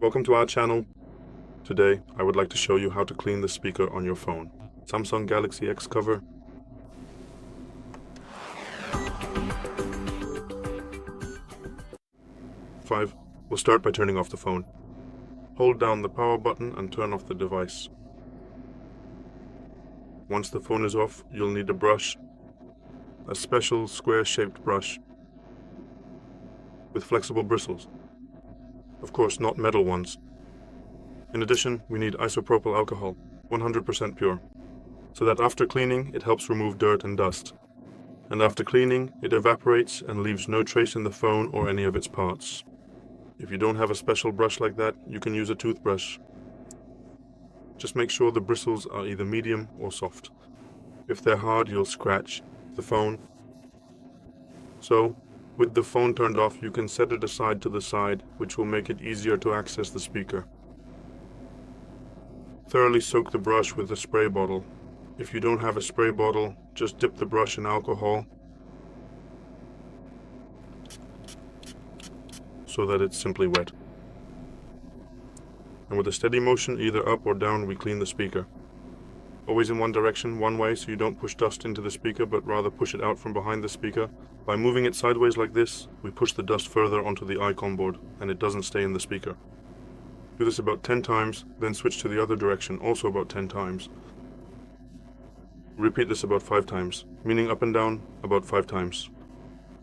Welcome to our channel. Today, I would like to show you how to clean the speaker on your phone. Samsung Galaxy XCover. We'll start by turning off the phone. Hold down the power button and turn off the device. Once the phone is off, you'll need a brush, a special square-shaped brush with flexible bristles. Of course, not metal ones. In addition, we need isopropyl alcohol, 100% pure, so that after cleaning, it helps remove dirt and dust. And after cleaning, it evaporates and leaves no trace in the phone or any of its parts. If you don't have a special brush like that, you can use a toothbrush. Just make sure the bristles are either medium or soft. If they're hard, you'll scratch the phone. So, with the phone turned off, you can set it aside to the side, which will make it easier to access the speaker. Thoroughly soak the brush with a spray bottle. If you don't have a spray bottle, just dip the brush in alcohol so that it's simply wet. And with a steady motion, either up or down, we clean the speaker. Always in one direction, one way, so you don't push dust into the speaker, but rather push it out from behind the speaker. By moving it sideways like this, we push the dust further onto the icon board, and it doesn't stay in the speaker. Do this about 10 times, then switch to the other direction, also about 10 times. Repeat this about 5 times, meaning up and down about 5 times.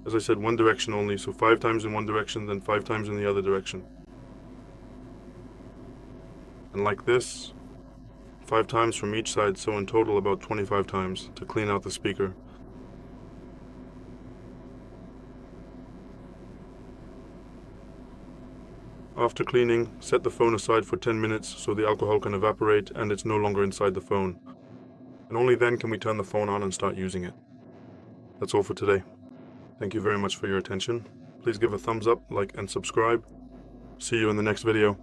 As I said, one direction only, so 5 times in one direction, then 5 times in the other direction. And like this, 5 times from each side, so in total about 25 times to clean out the speaker. After cleaning, set the phone aside for 10 minutes so the alcohol can evaporate and it's no longer inside the phone. And only then can we turn the phone on and start using it. That's all for today. Thank you very much for your attention. Please give a thumbs up, like, and subscribe. See you in the next video.